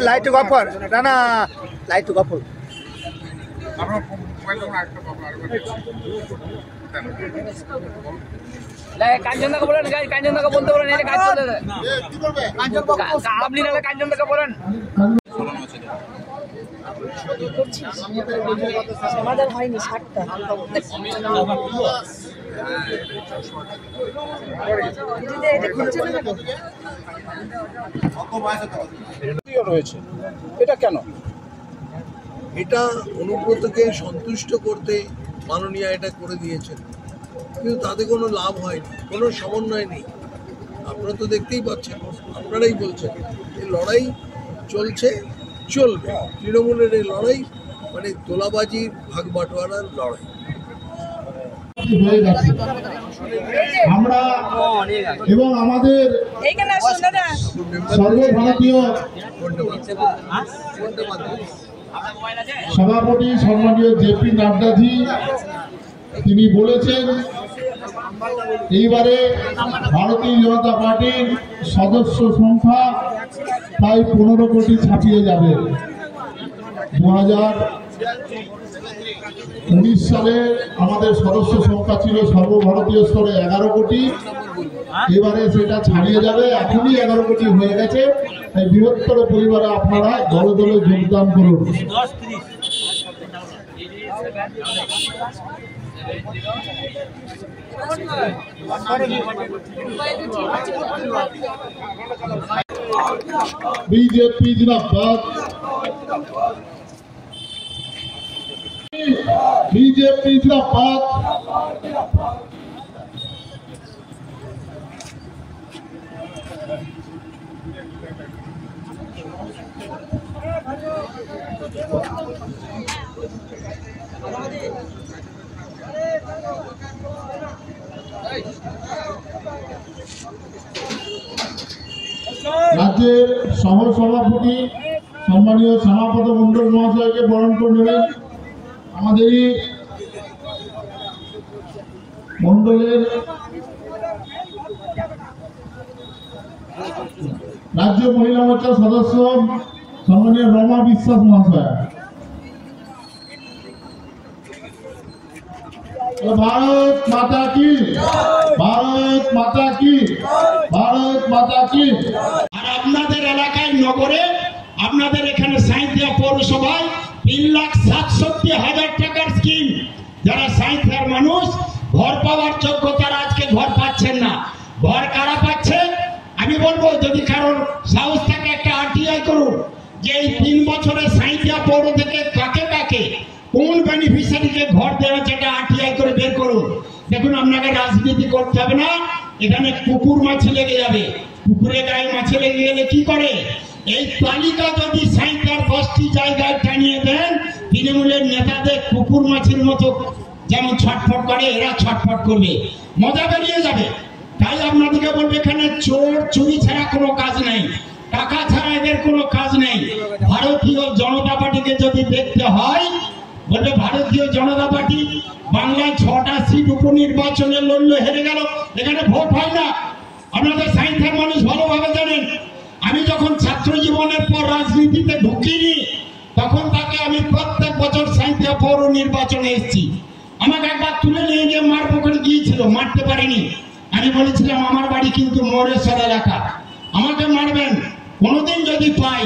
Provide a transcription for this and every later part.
Light off কর না না লাইট অফ কর কাঞ্চনদাকে বলেন কাঞ্চনদাকে বলতে বলেন এটা কাজ চলে আপনি নাহলে কাঞ্চনদাকে বলেন সমাধান হয়নি 60টা রয়েছে এটা কেন? এটা অনুব্রতকে সন্তুষ্ট করতে মাননীয় এটা করে দিয়েছেন, কিন্তু তাতে কোনো লাভ হয়নি, কোনো সমন্বয় নেই। আপনারা তো দেখতেই পাচ্ছেন, আপনারাই বলছেন এই লড়াই চলছে, চলবে। তৃণমূলের এই লড়াই মানে তোলাবাজির ভাগ বাটোয়ারার লড়াই। আমরা এবং আমাদের সর্বভারতীয় সভাপতি সম্মানীয় জেপি নাড্ডাজি তিনি বলেছেন এইবারে ভারতীয় জনতা পার্টির সদস্য সংখ্যা প্রায় 15 কোটি ছাপিয়ে যাবে। 2019 সালে আমাদের সদস্য সংখ্যা ছিল সর্বভারতীয় স্তরে 11 কোটি, এবারে সেটা ছাড়িয়ে যাবে। এখনই 11 কোটি হয়ে গেছে। তাই বৃহত্তর পরিবারে আপনারা দলে দলে যোগদান করুন। बीजेपी जिंदाबाद, बीजेपी जिंदाबाद। রাজ্যের সহ সভাপতি সম্মানীয় শ্যামাপদ মন্ডল মহাশয়কে বরণ করে নেবেন। আমাদের মন্ডলের রাজ্য মহিলা মোর্চার সদস্য সম্মানীয় রমা বিশ্বাস মহাশয়। भारत माता की, भारत माता की, भारत माता की। আর আপনাদের এলাকায় নগরে আপনাদের এখানে সাঁইথিয়া পৌরসভায় 3,67,000 টাকার স্কিম, যারা সাঁইথিয়ার মানুষ ঘর পাওয়ার যোগ্য তারা আজকে ঘর পাচ্ছেন না। ঘর কারা পাচ্ছে আমি বলবো, যদি কারোর সাহস থাকে একটা আরটিআই করুন যে এই 3 বছরে সাঁইথিয়া পৌর থেকে কাকে কাকে কোন বেনিফিশিয়ারিকে ঘর দেওয়া যেটা আরটিআই করে বের করুন। দেখুন আপনাকে রাজনীতি করতে হবে না, এখানে কুকুর মাছি লেগে যাবে। কুকুরে গায়ে মাছি লেগে গেলে কি করে? এই তালিকা যদি সাঁইথিয়ার 10টি জায়গায় টানিয়ে দেন, তৃণমূলের নেতাদের কুকুর মাছির মতো যেমন ছটফট করে এরা ছটফট করবে, মজা বেরিয়ে যাবে। তাই আপনাদেরকে বলবো এখানে চোর চুরি ছাড়া কোনো কাজ নেই, টাকা ছাড়া এদের কোনো কাজ নেই। ভারতীয় জনতা পার্টিকে যদি দেখতে হয় বলবে ভারতীয় জনতা পার্টি বাংলায় 6টা সিট উপনির্বাচনে লড়লো, হেরে গেল, এখানে ভোট হয় না। আপনাদের সাঁইথিয়ার মানুষ ভালোভাবে জানেন। আমি যখন ছাত্র জীবনের পর রাজনীতিতে ঢুকিনি তখন তাকে আমি প্রত্যেক বছর সাঁইথিয়া পৌর নির্বাচনে এসেছি। আমাকে একবার তুলে নিয়ে গিয়ে মারবো করে গিয়েছিল, মারতে পারিনি। আমি বলেছিলাম আমার বাড়ি কিন্তু মোরেশ্বর এলাকা, আমাকে মারবেন কোনোদিন যদি পাই,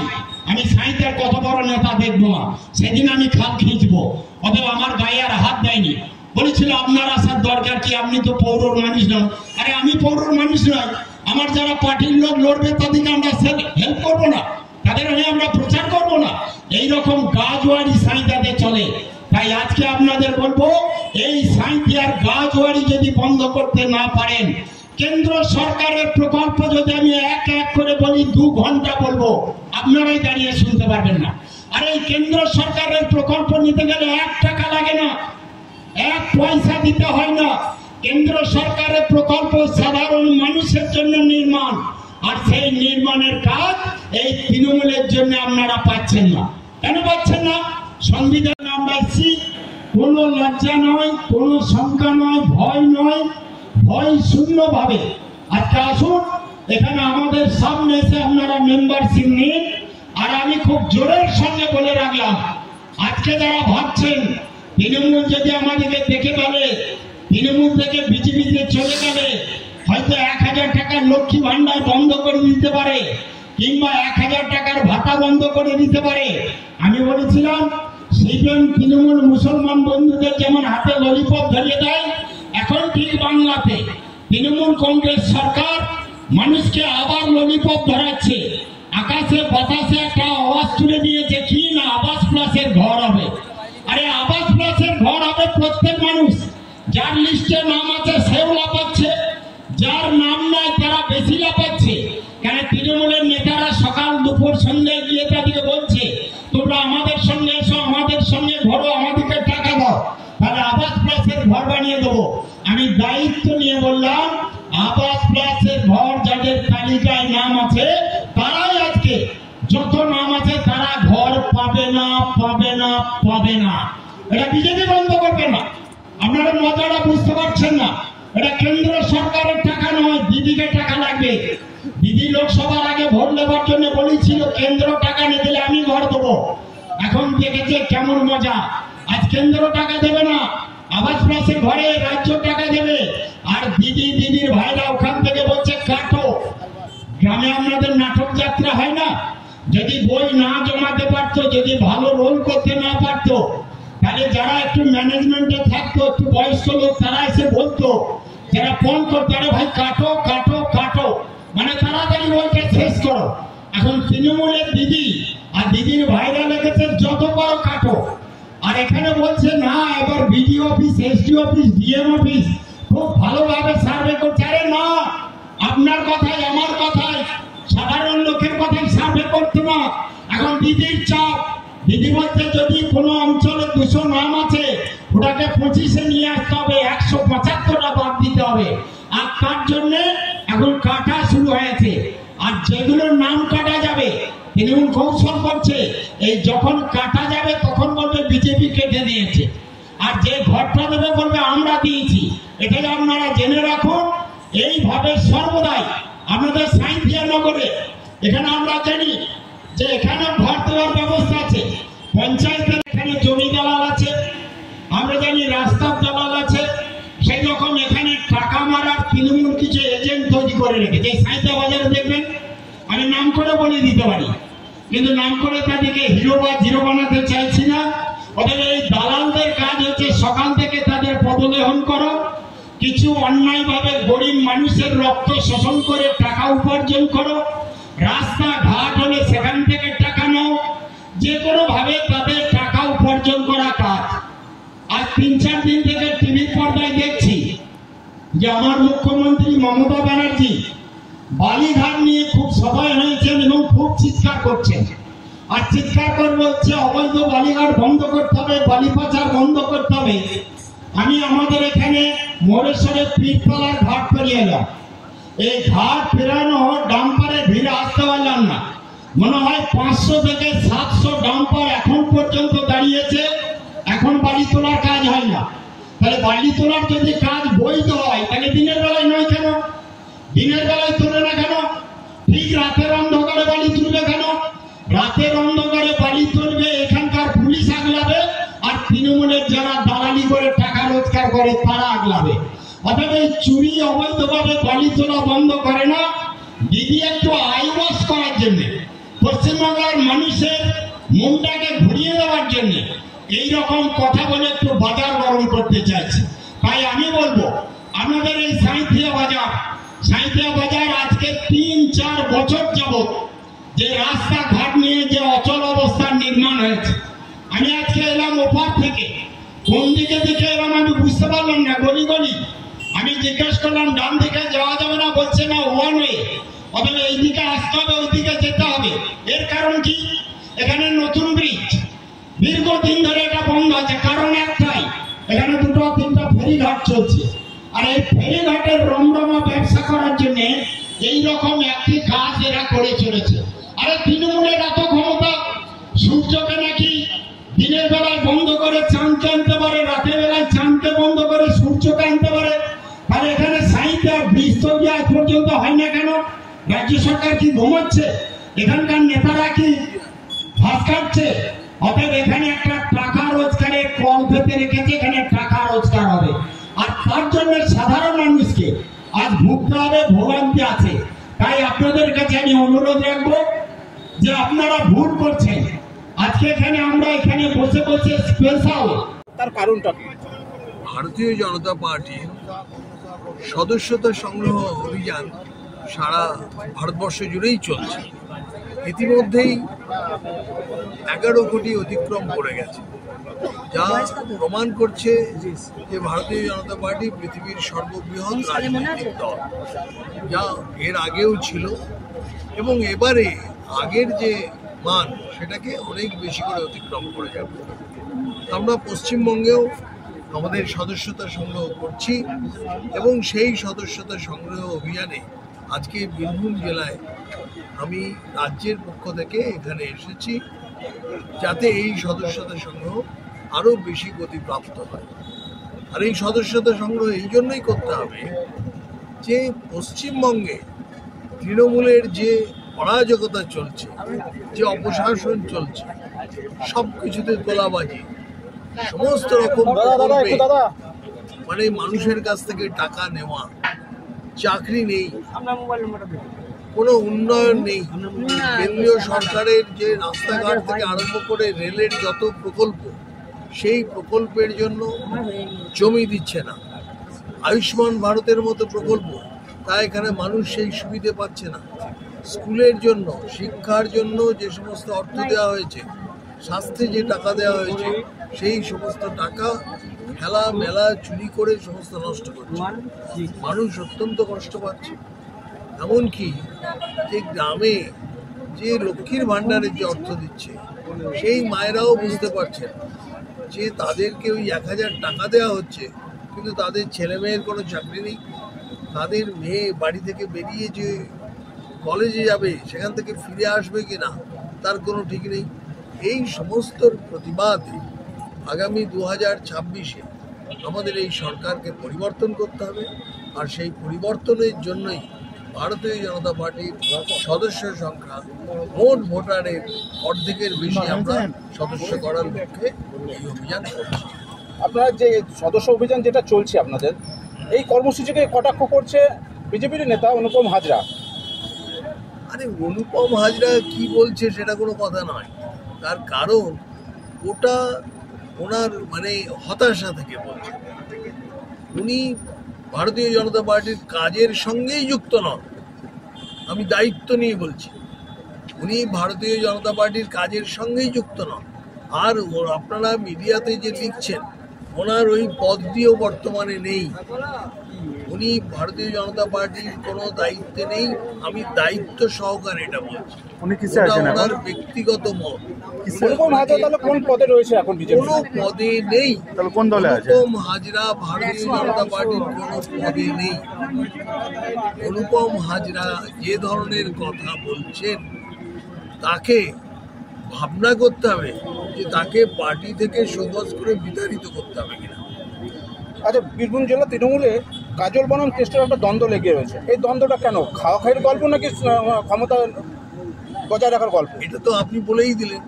আমি সাঁইথিয়ার কত বড় নেতা দেখবো না, সেদিন আমি খাপ খিঁচবো। অতএব আমার গায়ে আর হাত দেয়নি। বলেছিল আপনার আসার দরকার কি, আপনি তো পৌরর মানুষ নন। আরে আমি পৌরর মানুষ নয়, আমার যারা পার্টির লোক লড়বে তাদেরকে আমরা হেল্প করবো না, তাদের হয়ে আমরা প্রচার করবো না। এইরকম গাজওয়ারি সাঁইথিয়াতে চলে। তাই আজকে আপনাদের বলবো এই সাঁইথিয়ার গাজওয়ারি যদি বন্ধ করতে না পারেন, কেন্দ্র সরকারের প্রকল্প যদি আমি এক এক করে বলি 2 ঘন্টা বলবো, আপনারাই দাঁড়িয়ে শুনতে পারবেন না। আর এই কেন্দ্র সরকারের প্রকল্প নিতে গেলে 1 টাকা লাগে না, 1 পয়সা দিতে হয় না। কেন্দ্র সরকারের প্রকল্প সাধারণ মানুষের জন্য নির্মাণ, আর সেই নির্মাণের কাজ এই তৃণমূলের জন্য আপনারা পাচ্ছেন না। কেন পাচ্ছেন না? সংবিধান আমরা কোনো লজ্জা নয়, কোনো শঙ্কা নয়, ভয় নয়, ভয় শূন্যভাবে আজকে আসুন এখানে আমাদের সামনে এসে আপনারা মেম্বারশিপ নিন। আর আমি খুব জোরের সঙ্গে বলে রাখলাম, আজকে যারা ভাবছেন তৃণমূল যদি আমাদেরকে দেখে ফেলে, তৃণমূল থেকে বিজেপিতে চলে গেলে হয়তো 1000 টাকার লক্ষ্মী ভান্ডার বন্ধ করে দিতে পারে, কিংবা 1000 টাকার ভাতা বন্ধ করে দিতে পারে। আমি বলেছিলাম সিপিএম তৃণমূল মুসলমান বন্ধুদের যেমন হাতে ললিপপ ধরিয়ে দেয়, এখন ঠিক বাংলাতে তৃণমূল কংগ্রেস সরকার মানুষকে আবার ললিপপ ধরাচ্ছে। আকাশে বাতাসে একটা আওয়াজ তুলে দিয়েছে, কি না আবাস প্লাসের ঘর হবে। আরে আবাস প্লাসের ঘর হবে প্রত্যেক মানুষ, যার লিস্টে নাম আছে সেও লাপাচ্ছে, যার নাম নাই তারা বেশি লাপাচ্ছে। কেন তৃণমূলের নেতারা সকাল দুপুর সন্ধ্যায় গিয়ে তাদেরকে বলছে তোমরা আমাদের সঙ্গে এসো, আমাদের সঙ্গে ঘরো, আমাদেরকে টাকা দাও, তাহলে আবাস প্লাসের ঘর বানিয়ে দেবো। আমি দায়িত্ব নিয়ে বললাম আবাস প্লাসের ঘর যাদের তালিকায় নাম আছে তারাই আজকে, যত নাম আছে তারা ঘর পাবে না, পাবে না, পাবে না। এটা বিজেপি বন্ধ করবে না। আপনারা মজাটা বুঝতে পারছেন না, এটা কেন্দ্র সরকারের টাকা নয়, দিদিকে টাকা লাগবে। দিদি লোকসভার আগে ভোট দেওয়ার জন্য বলেছিল কেন্দ্র টাকা নিয়ে দিলে আমি ঘর দেবো। এখন দেখেছে কেমন মজা, আজ কেন্দ্র টাকা দেবে না, আবাস প্লাসে ঘরে রাজ্য টাকা দেবে। আর দিদির ভাইরা ওখান থেকে বলছে কাটো। গ্রামে আপনাদের নাটক যাত্রা হয় না, যদি বই না জমাতে পারতো, যদি ভালো রোল করতে না পারতো, তাহলে যারা একটু ম্যানেজমেন্টে থাকতো, একটু বয়স্ক লোক, তারা এসে বলতো, যারা ফোন করতো আরে ভাই কাটো কাটো কাটো, মানে তাড়াতাড়ি বইটা শেষ করো। এখন তৃণমূলের দিদি আর দিদির ভাইরা লেগেছে যত বড় কাটো। আর এখানে বলছে না এবার BDO office, SD office, DM office খুব ভালোভাবে সার্ভে করছে। আরে না, আপনার কথাই আমার কথাই সাধারণ লোকের কথাই সার্ভে করতো না। এখন দিদির চাপ, দিদি বলছে যদি কোনো অঞ্চলে 200 নাম আছে ওটাকে 25-এ নিয়ে আসতে হবে, 175টা বাদ দিতে হবে। আর তার জন্য এখন কাটা শুরু হয়েছে। আর যেগুলোর নাম কাটা যাবে তৃণমূল কৌশল করছে, এই যখন কাটা যাবে তখন বলবে বিজেপি কেটে দিয়েছে, আর যে ঘরটা দেবে বলবে আমরা দিয়েছি। এটাই আপনারা জেনে রাখুন। এইভাবে সর্বদাই আপনাদের সাঁইথিয়া নগরে এখানে আমরা জানি যে এখানে ঘর দেওয়ার ব্যবস্থা আছে, পঞ্চায়েতের এখানে জমি দালাল আছে, আমরা জানি রাস্তার দালাল আছে। সেই রকম এখানে টাকা মারার তৃণমূল কিছু এজেন্ট তৈরি করে রেখেছে। সাঁইথিয়া বাজারে দেখবেন, আমি নাম করে বলে দিতে পারি, কিন্তু নাম করে তাদেরকে হিরো বা জিরো বানাতে চাইছি না। ওদের এই দালালদের কাজ হচ্ছে সকাল থেকে তাদের পদলেহন করো, কিছু অন্যায়ভাবে গরিব মানুষের রক্ত শোষণ করে টাকা উপার্জন করো, রাস্তাঘাট হলে সেখান থেকে টাকা নাও, যে কোনো ভাবে তাদের টাকা উপার্জন করা কাজ। আজ 3-4 দিন থেকে টিভির পর্দায় দেখছি যে আমার মুখ্যমন্ত্রী মমতা ব্যানার্জি বালিঘাট নিয়ে খুব সভা হয়েছেন এবং খুব চিৎকার করছেন। আর চিৎকার করবে হচ্ছে অবৈধ বালিঘাট বন্ধ করতে হবে, বালি পাচার বন্ধ করতে হবে। আমি আমাদের এখানে মোরেশ্বরে পীরতলার ঘাট পেরিয়ে এলাম, এই ঘাট পেরানো ডাম্পারে ভিড়ে আসতে পারলাম না। মনে হয় 500 থেকে 700 ডাম্পার এখন পর্যন্ত দাঁড়িয়েছে, এখন বালি তোলার কাজ হয় না। তাহলে বালি তোলার যদি কাজ বৈধ হয় তাহলে দিনের বেলায় নয় কেন? দিনের বেলায় তোলে না কেন? ঠিক রাতের অন্ধকারে বালি তুলবে কেন? রাতের অন্ধকারে বালি তুলবে এখানকার পুলিশ আগলাবে, আর তৃণমূলের যারা দালালি করে টাকা রোজগার করে তারা আগলাবে। অর্থাৎ এই চুরি অবৈধভাবে বালি তোলা বন্ধ করে না। দিদি একটু আইওয়াশ করার জন্য, পশ্চিমবাংলার মানুষের মনটাকে ঘুরিয়ে দেওয়ার জন্য এইরকম কথা বলে একটু বাজার গরম করতে চাইছে। তাই আমি বলবো আমাদের এই সাঁইথিয়া বাজার আজকে 3-4 বছর যাবত যে রাস্তাঘাট নিয়ে যে অচল অবস্থার নির্মাণ হয়েছে। আমি আজকে এলাম ওপার থেকে, কোন দিকে দিকে এলাম আমি বুঝতে পারলাম না, গলি গলি আমি জিজ্ঞেস করলাম ডান দিকে যাওয়া যাবে না, বলছে না ওয়ান ওয়ে, অথবা এই দিকে আসতে হবে, ওই দিকে যেতে হবে। এর কারণ কি? এখানে নতুন ব্রিজ, দীর্ঘদিন ধরে এটা বন্ধ আছে। কারণ একটাই, এখানে 2-3টা ফেরিঘাট চলছে, আর এই ফেরিঘাটের রমরমা ব্যবসা করার জন্য এইরকম একটি কাজ এরা করে চলেছে। আরে তৃণমূলের এত ক্ষমতা, সূর্যকে নাকি দিনের বেলায় বন্ধ করে চাঁদকে আনতে পারে, রাতের বেলায় চাঁদকে বন্ধ করে সূর্যকে আনতে পারে। আর এখানে সাঁইথিয়া ব্রিজ নিস্তব্ধ আজ পর্যন্ত হয় না কেন? রাজ্য সরকার কি ঘুমাচ্ছে? এখানকার নেতারা কি ফাঁস কাটছে? অতএব এখানে একটা টাকা রোজগারের কল পেতে রেখেছে, এখানে টাকা রোজগার হবে, আর তার জন্য সাধারণ মানুষকে আজ ভুগতে হবে, ভোগান্তি আছে। তাই আপনাদের কাছে আমি অনুরোধ রাখবো যে আপনারা ভুল করছেন। আজকে এখানে আমরা এখানে বসে বসে স্পেশাল তার কারণটা কি? ভারতীয় জনতা পার্টির সদস্যতা সংগ্রহ অভিযান সারা ভারতবর্ষ জুড়েই চলছে। ইতিমধ্যেই 11 কোটি অতিক্রম করে গেছে, যা প্রমাণ করছে যে ভারতীয় জনতা পার্টি পৃথিবীর সর্ববৃহৎ রাজনৈতিক দল, যা এর আগেও ছিল এবং এবারে আগের যে মান সেটাকে অনেক বেশি করে অতিক্রম করে যাবে। আমরা পশ্চিমবঙ্গেও আমাদের সদস্যতা সংগ্রহ করছি এবং সেই সদস্যতা সংগ্রহ অভিযানে আজকে বীরভূম জেলায় আমি রাজ্যের পক্ষ থেকে এখানে এসেছি, যাতে এই সদস্যতা সংগ্রহ আরও বেশি গতিপ্রাপ্ত হয়। আর এই সদস্যতা সংগ্রহ এই জন্যই করতে হবে যে পশ্চিমবঙ্গে তৃণমূলের যে অরাজকতা চলছে, যে অপশাসন চলছে, সব কিছুতে তোলাবাজি, সমস্ত রকম মানে মানুষের কাছ থেকে টাকা নেওয়া, চাকরি নেই, কোনো উন্নয়ন নেই, কেন্দ্রীয় সরকারের যে রাস্তাঘাট থেকে আরম্ভ করে রেলের যত প্রকল্প, সেই প্রকল্পের জন্য জমি দিচ্ছে না। আয়ুষ্মান ভারতের মতো প্রকল্প, তা এখানে মানুষ সেই সুবিধে পাচ্ছে না। স্কুলের জন্য, শিক্ষার জন্য যে সমস্ত অর্থ দেওয়া হয়েছে, স্বাস্থ্যে যে টাকা দেওয়া হয়েছে, সেই সমস্ত টাকা খেলা মেলা চুরি করে সমস্ত নষ্ট করছে। মানুষ অত্যন্ত কষ্ট পাচ্ছে। এমনকি যে গ্রামে যে লক্ষ্মীর ভাণ্ডারের যে অর্থ দিচ্ছে, সেই মায়েরাও বুঝতে পারছেন যে তাদেরকে ওই 1000 টাকা দেওয়া হচ্ছে, কিন্তু তাদের ছেলে মেয়ের কোনো চাকরি নেই। তাদের মেয়ে বাড়ি থেকে বেরিয়ে যে কলেজে যাবে, সেখান থেকে ফিরে আসবে কি না তার কোনো ঠিক নেই। এই সমস্ত প্রতিবাদে আগামী 2026-এ আমাদের এই সরকারকে পরিবর্তন করতে হবে। আর সেই পরিবর্তনের জন্যই ভারতীয় জনতা পার্টির সদস্য সংখ্যা মোট ভোটারের অর্ধেকের বেশি আমরা সদস্য করার লক্ষ্যে এই অভিযান করছি। আপনার যে সদস্য অভিযান যেটা চলছে, আপনাদের এই কর্মসূচিকে কটাক্ষ করছে বিজেপির নেতা অনুপম হাজরা। আরে অনুপম হাজরা কি বলছে সেটা কোনো কথা নয়, তার কারণ ওটা ওনার মানে হতাশা থেকে বলছে। উনি ভারতীয় জনতা পার্টির কাজের সঙ্গেই যুক্ত নন, আমি দায়িত্ব নিয়ে বলছি। উনি ভারতীয় জনতা পার্টির কাজের সঙ্গেই যুক্ত নন। আর আপনারা মিডিয়াতে যে লিখছেন, ওনার ওই পদটিও বর্তমানে নেই। উনি ভারতীয় জনতা পার্টির কোনো দায়িত্বে নেই, আমি দায়িত্ব সহকারে এটা বলছি। ওনার ব্যক্তিগত মত। অনুপম হাজরা তাহলে কোন পদে রয়েছে এখন বিজেপি? কোনো পদে নেই। তাহলে কোন দলে আছে? অনুপম হাজরা ভারতীয় জনতা পার্টির কোনো পদে নেই। অনুপম হাজরা যে ধরনের কথা বলছেন, তাকে ভাবনা করতে হবে যে তাকে পার্টি থেকে শোকজ করে বিতাড়িত করতে হবে কিনা। আচ্ছা, বীরভূম জেলা তৃণমূলে কাজল বনাম কেষ্টর একটা দ্বন্দ্ব লেগে রয়েছে। এই দ্বন্দ্বটা কেন? খাওয়া খাইয়ের গল্প নাকি ক্ষমতা বজায় রাখার গল্প? এটা তো আপনি বলেই দিলেন।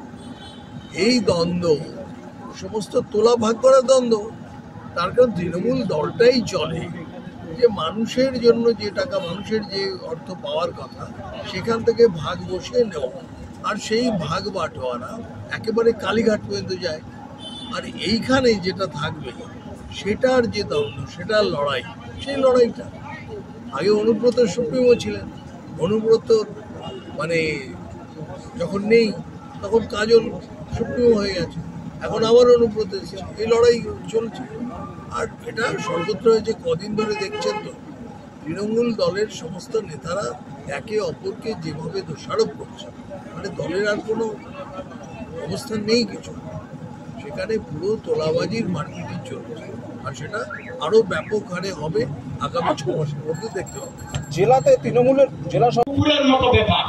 এই দ্বন্দ্ব সমস্ত তোলা ভাগ করার দ্বন্দ্ব। তার কারণ তৃণমূল দলটাই চলে যে মানুষের জন্য যে টাকা, মানুষের যে অর্থ পাওয়ার কথা, সেখান থেকে ভাগ বসিয়ে নেওয়া। আর সেই ভাগ বাটোয়ারা একেবারে কালীঘাট পর্যন্ত যায়। আর এইখানে যেটা থাকবে সেটার যে দ্বন্দ্ব, সেটার লড়াই, সেই লড়াইটা আগে অনুব্রত সুপ্রিমো ছিলেন। অনুব্রত মানে যখন নেই, তখন কাজল সুপ্রিমো হয়ে গেছে, এখন আবার অনুব্রত এসেছে। এই লড়াই চলছে। আর এটা সর্বত্র হয়েছে। কদিন ধরে দেখছেন তো তৃণমূল দলের সমস্ত নেতারা একে অপরকে যেভাবে দোষারোপ করছে, মানে দলের আর কোনো অবস্থান নেই কিছু। সেখানে পুরো তোলাবাজির মার্কেটিং চলছে, আর সেটা আরো ব্যাপক হারে হবে আগামী 6 মাসের মধ্যে দেখতে হবে। জেলাতে তৃণমূলের জেলা কুকুরের মতো ব্যাপার।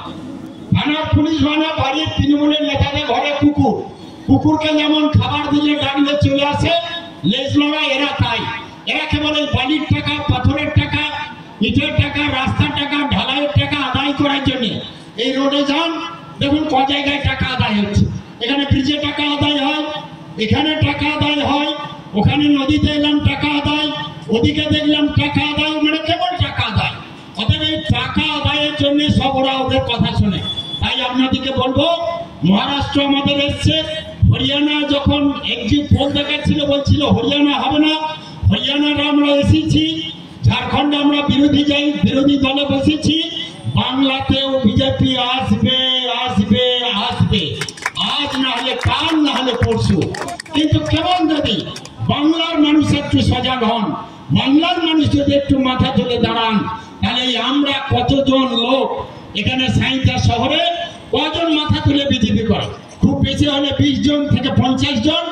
থানার পুলিশ মানে বাড়ির তৃণমূলের নেতাদের ঘরে কুকুর। কুকুরকে যেমন খাবার দিলে ডাকলে চলে আসে, লেজ লড়াই এরা তাই। এরা কেবল বালির টাকা, পাথরের টাকা, ইটের টাকা, রাস্তার টাকা, ঢালাইয়ের টাকা আদায় করার জন্য এই রোডে যান, দেখুন ক জায়গায় টাকা আদায় হচ্ছে। এখানে ব্রিজে টাকা আদায় হয়, এখানে টাকা আদায় হয়, ওখানে নদীতে এলাম টাকা আদায়, ওদিকে দেখলাম টাকা আদায়, মানে কেবল টাকা আদায়। অতএব এই টাকা আদায়ের জন্য সব ওরা ওদের কথা শোনে। তাই আপনাদেরকে বলবো, মহারাষ্ট্র আমাদের এসছে, হরিয়ানা যখন এক্সিট পোল দেখাচ্ছিল বলছিল হরিয়ানা হবে না, হরিয়ানার আমরা এসেছি, ঝাড়খণ্ডে আমরা বিরোধী দলে বসেছি, বাংলাতেও বিজেপি আসবে আসবে আসবে, আজ না হলে কাল, না হলে পরশু। কিন্তু কেমন যদি বাংলার মানুষ একটু সজাগ হন, বাংলার মানুষ যদি একটু মাথা তুলে দাঁড়ান, তাহলে আমরা কতজন লোক এখানে সাঁইথিয়া শহরে কজন মাথা তুলে বিজেপি করে? খুব বেশি হলে 20 জন থেকে 50 জন।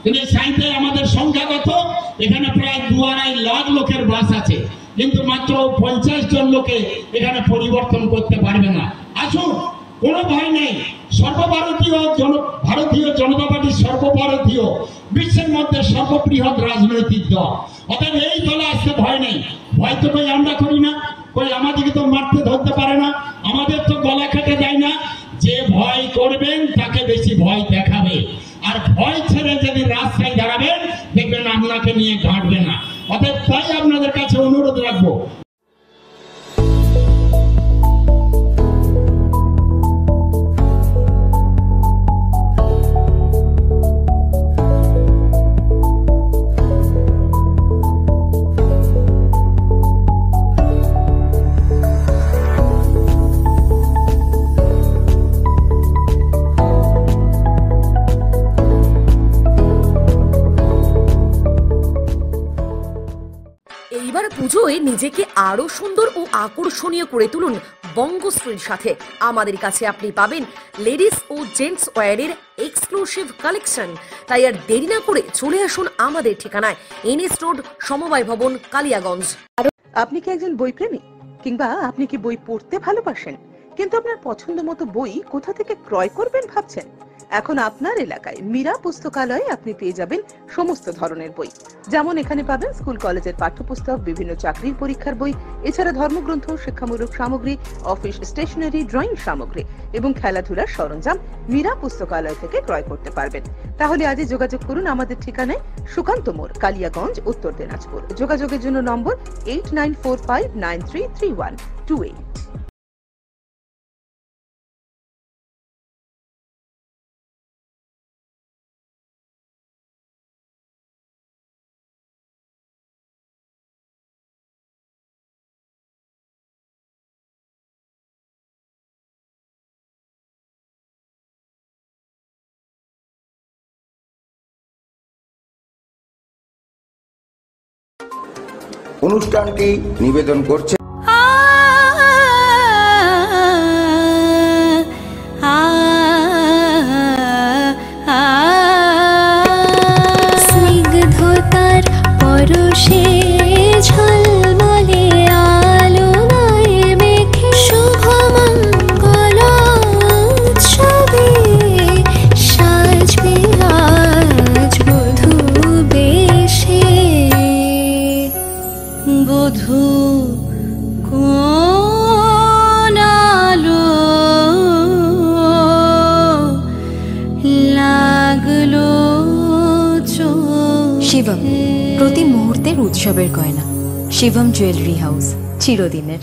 কিন্তু সাঁইথিয়ায় আমাদের সংখ্যা কত? এখানে প্রায় 2-2.5 লাখ লোকের বাস আছে, কিন্তু মাত্র 50 জন লোকে এখানে পরিবর্তন করতে পারবে না। আসুন, কোনো ভয় নেই। ভারতীয় জনতা পার্টি সর্বভারতীয় বিশ্বের মধ্যে সর্ববৃহৎ রাজনৈতিক দল। অতএব এই দলে আসতে ভয় নেই। ভয় তো কই আমরা করি না, কই আমাদেরকে তো মারতে ধরতে পারে না, আমাদের তো গলা কেটে দেয় না। যে ভয় করবেন তাকে বেশি ভয় দেখাবে, আর ভয় ছেড়ে যদি রাস্তায় দাঁড়াবেন দেখবেন আপনাকে নিয়ে ঘাঁটবে না। অতএব তাই আপনাদের কাছে অনুরোধ রাখবো, এইবার পুজোয় নিজেকে আরো সুন্দর ও আকর্ষণীয় করে তুলুন বঙ্গশ্রীর সাথে। আমাদের কাছে আপনি পাবেন লেডিস ও জেন্টস ওয়্যারের এক্সক্লুসিভ কালেকশন। তাই আর দেরি না করে চলে আসুন আমাদের ঠিকানায়, NS রোড, সমবায় ভবন, কালিয়াগঞ্জ। আপনি কি একজন বই প্রেমী, কিংবা আপনি কি বই পড়তে ভালোবাসেন, কিন্তু আপনার পছন্দ মতো বই কোথা থেকে ক্রয় করবেন ভাবছেন? এখন আপনার এলাকায় মীরা পুস্তকালয়ে আপনি পেয়ে যাবেন সমস্ত ধরনের বই। যেমন এখানে পাবেন স্কুল কলেজের পাঠ্যপুস্তক, বিভিন্ন চাকরির পরীক্ষার বই, এছাড়া ধর্মগ্রন্থ, শিক্ষামূলক সামগ্রী, অফিস স্টেশনারি, ড্রয়িং সামগ্রী এবং খেলাধুলার সরঞ্জাম মীরা পুস্তকালয় থেকে ক্রয় করতে পারবেন। তাহলে আজই যোগাযোগ করুন আমাদের ঠিকানায়, সুকান্ত মোড়, কালিয়াগঞ্জ, উত্তর দিনাজপুর। যোগাযোগের জন্য নম্বর 8945933128। অনুষ্ঠানটি নিবেদন করছে স্নিগ্ধতার পরশে ঝলমলে আলোয় মেখে শুভমঙ্গল উৎসবে সাজবে আজ বধূ বেশে। বধূ কোন আলো লাগলো শিবম, প্রতি মুহূর্তের উৎসবের গয়না। শিবম জুয়েলারি হাউস, চিরদিনের।